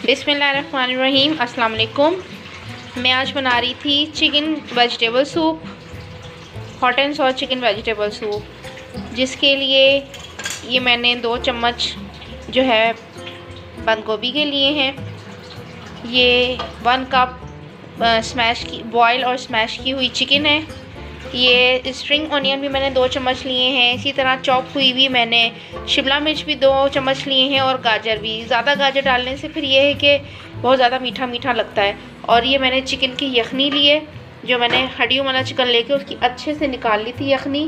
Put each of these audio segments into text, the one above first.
बिस्मिल्लाहिर्रहमानिर्रहीम। अस्सलाम वालेकुम। मैं आज बना रही थी chicken vegetable soup, hot and sauce chicken vegetable soup, जिसके लिए ये मैंने 2 चम्मच जो है बंद गोभी के लिए हैं। ये 1 कप स्मैश की बॉयल और स्मैश की हुई चिकन है। ये स्प्रिंग ऑनियन भी मैंने 2 चम्मच लिए हैं। इसी तरह चॉप हुई भी मैंने शिमला मिर्च भी 2 चम्मच लिए हैं और गाजर भी। ज़्यादा गाजर डालने से फिर ये है कि बहुत ज़्यादा मीठा मीठा लगता है। और ये मैंने चिकन की यखनी ली है, जो मैंने हड्डियों वाला चिकन लेके उसकी अच्छे से निकाल ली थी यखनी।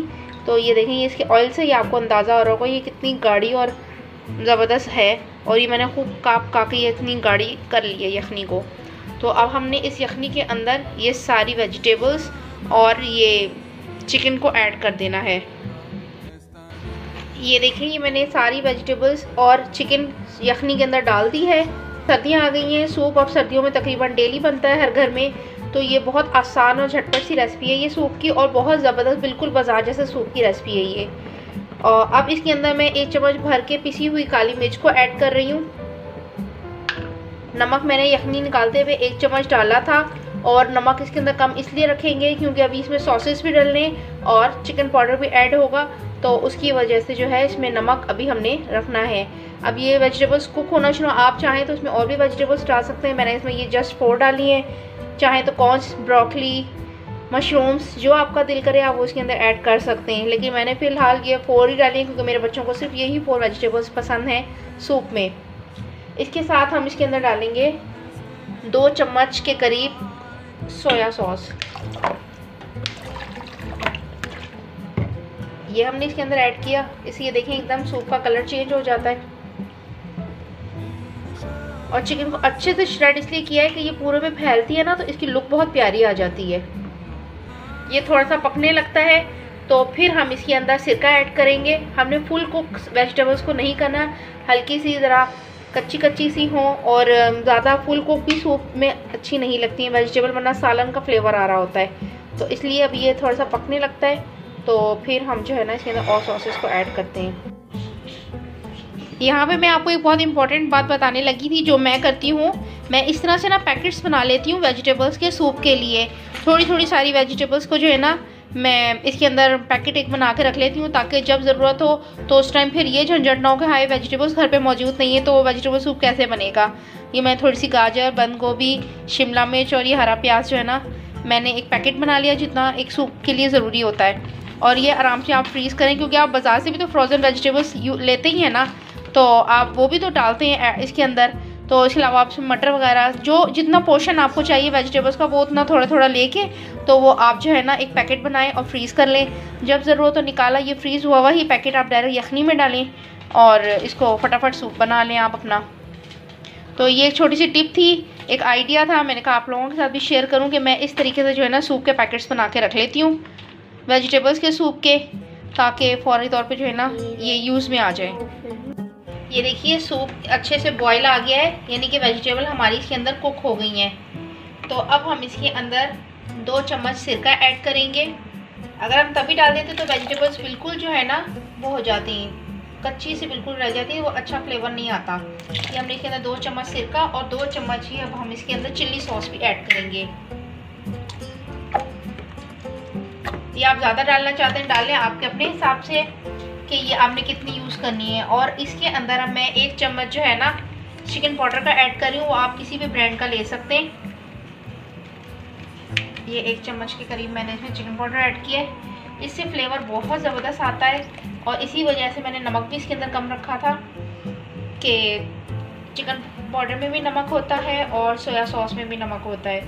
तो ये देखें, ये इसके ऑयल से ही आपको अंदाज़ा हो रहा होगा ये कितनी गाढ़ी और ज़बरदस्त है। और ये मैंने खूब काप के इतनी गाढ़ी कर ली है यखनी को। तो अब हमने इस यखनी के अंदर ये सारी वेजिटेबल्स और ये चिकन को ऐड कर देना है। ये देखिए, ये मैंने सारी वेजिटेबल्स और चिकन यखनी के अंदर डाल दी है। सर्दियाँ आ गई हैं, सूप अब सर्दियों में तकरीबन डेली बनता है हर घर में। तो ये बहुत आसान और झटपट सी रेसिपी है ये सूप की, और बहुत ज़बरदस्त बिल्कुल बाजार जैसे सूप की रेसिपी है ये। और अब इसके अंदर मैं 1 चम्मच भर के पिसी हुई काली मिर्च को ऐड कर रही हूँ। नमक मैंने यखनी निकालते हुए 1 चम्मच डाला था, और नमक इसके अंदर कम इसलिए रखेंगे क्योंकि अभी इसमें सॉसेस भी डलने और चिकन पाउडर भी ऐड होगा, तो उसकी वजह से जो है इसमें नमक अभी हमने रखना है। अब ये वेजिटेबल्स कुक होना शुरू, आप चाहें तो इसमें और भी वेजिटेबल्स डाल सकते हैं। मैंने इसमें ये जस्ट 4 डाली हैं। चाहें तो कॉर्न्स, ब्रोकली, मशरूम्स, जो आपका दिल करे आप वो इसके अंदर ऐड कर सकते हैं। लेकिन मैंने फ़िलहाल ये 4 ही डाली हैं क्योंकि मेरे बच्चों को सिर्फ यही 4 वेजिटेबल्स पसंद हैं सूप में। इसके साथ हम इसके अंदर डालेंगे 2 चम्मच के करीब सोया सॉस। ये हमने इसके अंदर ऐड किया। इसे ये देखें, एकदम सूप का कलर चेंज हो जाता है। और चिकन को अच्छे से श्रेड इसलिए किया है कि ये पूरे में फैलती है ना, तो इसकी लुक बहुत प्यारी आ जाती है। ये थोड़ा सा पकने लगता है तो फिर हम इसके अंदर सिरका ऐड करेंगे। हमने फुल कुक वेजिटेबल्स को नहीं करना, हल्की सी ज़रा कच्ची सी हो, और ज़्यादा फुल कुक भी सूप में अच्छी नहीं लगती है वेजिटेबल, वरना सालन का फ्लेवर आ रहा होता है। तो इसलिए अब ये थोड़ा सा पकने लगता है तो फिर हम जो है ना इसके अंदर और सॉसेस को ऐड करते हैं। यहाँ पे मैं आपको एक बहुत इंपॉर्टेंट बात बताने लगी थी जो मैं करती हूँ। मैं इस तरह से ना पैकेट्स बना लेती हूँ वेजिटेबल्स के सूप के लिए। थोड़ी सारी वेजिटेबल्स को जो है ना मैं इसके अंदर पैकेट एक बना के रख लेती हूँ, ताकि जब ज़रूरत हो तो उस टाइम फिर ये झंझट ना हो कि हाय वेजिटेबल्स घर पे मौजूद नहीं है तो वेजिटेबल सूप कैसे बनेगा। ये मैं थोड़ी सी गाजर, बंद गोभी, शिमला मिर्च और ये हरा प्याज जो है ना मैंने एक पैकेट बना लिया जितना एक सूप के लिए ज़रूरी होता है। और ये आराम से आप फ्रीज़ करें, क्योंकि आप बाज़ार से भी तो फ्रोज़न वेजिटेबल्स लेते ही हैं ना, तो आप वो भी तो डालते हैं इसके अंदर। तो इसके अलावा आप मटर वगैरह जो जितना पोर्शन आपको चाहिए वेजिटेबल्स का वो उतना थोड़ा लेके तो वो आप जो है ना एक पैकेट बनाएं और फ्रीज़ कर लें। जब ज़रूरत हो निकाला, ये फ्रीज़ हुआ ही पैकेट आप डायरेक्ट यखनी में डालें और इसको फटाफट सूप बना लें आप अपना। तो ये एक छोटी सी टिप थी, एक आइडिया था, मैंने कहा आप लोगों के साथ भी शेयर करूँ कि मैं इस तरीके से जो है ना सूप के पैकेट्स बना के रख लेती हूँ वेजिटेबल्स के सूप के, ताकि फ़ौरी तौर पे जो है ना ये यूज़ में आ जाए। ये देखिए, सूप अच्छे से बॉयल आ गया है, यानी कि वेजिटेबल हमारी इसके अंदर कुक हो गई हैं। तो अब हम इसके अंदर 2 चम्मच सिरका ऐड करेंगे। अगर हम तभी डाल देते तो वेजिटेबल्स बिल्कुल जो है ना वो हो जाती हैं, कच्ची सी बिल्कुल रह जाती है, वो अच्छा फ्लेवर नहीं आता। ये हमने इसके अंदर 2 चम्मच सिरका और 2 चम्मच ही अब हम इसके अंदर चिल्ली सॉस भी ऐड करेंगे। ये आप ज़्यादा डालना चाहते हैं डालें, आपके अपने हिसाब से कि ये आपने कितनी यूज़ करनी है। और इसके अंदर अब मैं 1 चम्मच जो है ना चिकन पाउडर का ऐड कर रही हूँ, वो आप किसी भी ब्रांड का ले सकते हैं। ये 1 चम्मच के करीब मैंने इसमें चिकन पाउडर ऐड किया है। इससे फ्लेवर बहुत ज़बरदस्त आता है, और इसी वजह से मैंने नमक भी इसके अंदर कम रखा था कि चिकन पाउडर में भी नमक होता है और सोया सॉस में भी नमक होता है।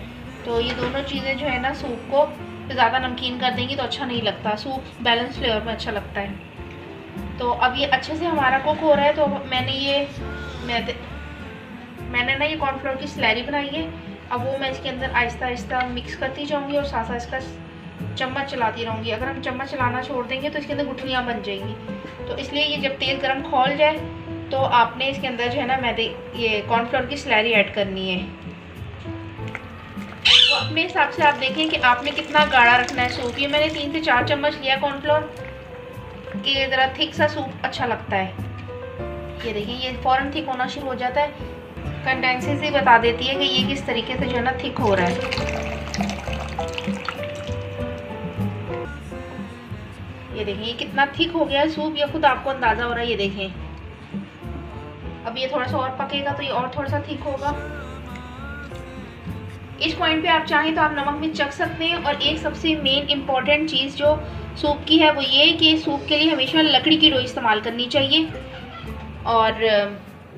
तो ये दोनों चीज़ें जो है ना सूप को ज़्यादा नमकीन कर देंगी तो अच्छा नहीं लगता, सूप बैलेंस फ्लेवर में अच्छा लगता है। तो अब ये अच्छे से हमारा कुक हो रहा है। तो मैंने ना ये कॉर्नफ्लोर की स्लैरी बनाई है। अब वो मैं इसके अंदर आहिस्ता मिक्स करती जाऊंगी और साथ इसका चम्मच चलाती रहूँगी। अगर हम चम्मच चलाना छोड़ देंगे तो इसके अंदर गुठलियाँ बन जाएंगी। तो इसलिए ये जब तेल गर्म खौल जाए तो आपने इसके अंदर जो है ना ये कॉर्नफ्लोर की स्लैरी ऐड करनी है। तो अपने हिसाब से आप देखें कि आपने कितना गाढ़ा रखना है सूप। ये मैंने 3 से 4 चम्मच लिया कॉर्नफ्लोर, कि ज़रा थिक सा सूप अच्छा लगता है। ये देखिए, ये फ़ौरन थिक होना शुरू हो जाता है। कंसिस्टेंसी बता देती है कि ये किस तरीके से जो है ना थिक हो रहा है। ये देखें ये कितना थिक हो गया है सूप, ये खुद आपको अंदाज़ा हो रहा है। ये देखें अब ये थोड़ा सा और पकेगा तो ये और थोड़ा सा थिक होगा। इस पॉइंट पे आप चाहें तो आप नमक भी चख सकते हैं। और एक सबसे मेन इम्पॉर्टेंट चीज़ जो सूप की है वो ये कि सूप के लिए हमेशा लकड़ी की लोई इस्तेमाल करनी चाहिए। और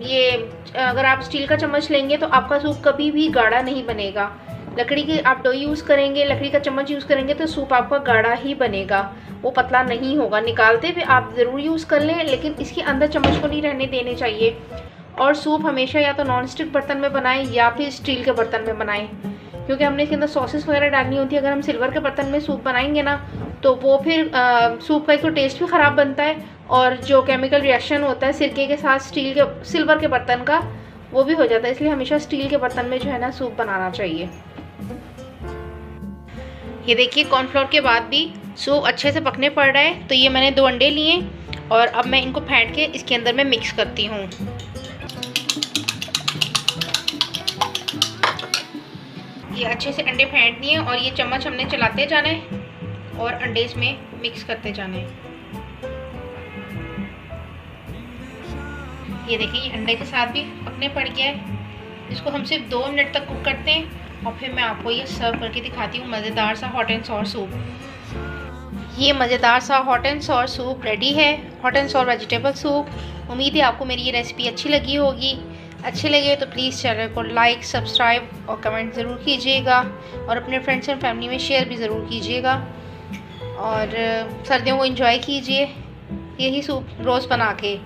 ये अगर आप स्टील का चम्मच लेंगे तो आपका सूप कभी भी गाढ़ा नहीं बनेगा। लकड़ी की आप डोई यूज़ करेंगे, लकड़ी का चम्मच यूज़ करेंगे तो सूप आपका गाढ़ा ही बनेगा, वो पतला नहीं होगा। निकालते हुए आप ज़रूर यूज़ कर लें, लेकिन इसके अंदर चम्मच को नहीं रहने देने चाहिए। और सूप हमेशा या तो नॉन स्टिक बर्तन में बनाएं या फिर स्टील के बर्तन में बनाएं, क्योंकि हमने इसके अंदर सॉसेस वगैरह डालनी होती है। अगर हम सिल्वर के बर्तन में सूप बनाएंगे ना तो वो फिर सूप का एक तो टेस्ट भी ख़राब बनता है, और जो केमिकल रिएक्शन होता है सिरके के साथ सिल्वर के बर्तन का वो भी हो जाता है। इसलिए हमेशा स्टील के बर्तन में जो है ना सूप बनाना चाहिए। ये देखिए कॉर्नफ्लोर के बाद भी सूप अच्छे से पकने पड़ रहा है। तो ये मैंने 2 अंडे लिए और अब मैं इनको फेंट के इसके अंदर में मिक्स करती हूँ। ये अच्छे से अंडे फेंट दिए और ये चम्मच हमने चलाते जाना है और अंडे इसमें मिक्स करते जाने हैं। ये देखिए ये अंडे के साथ भी पकने पड़ गया है। इसको हम सिर्फ 2 मिनट तक कुक करते हैं और फिर मैं आपको ये सर्व करके दिखाती हूँ मज़ेदार सा हॉट एंड सॉर सूप। ये मज़ेदार सा hot and sour soup ready है, hot and sour vegetable soup. उम्मीद है आपको मेरी ये रेसिपी अच्छी लगी होगी। अच्छी लगे तो प्लीज़ चैनल को लाइक, सब्सक्राइब और कमेंट ज़रूर कीजिएगा और अपने फ्रेंड्स एंड फैमिली में शेयर भी ज़रूर कीजिएगा। और सर्दियों को एंजॉय कीजिए यही सूप रोज़ बना के।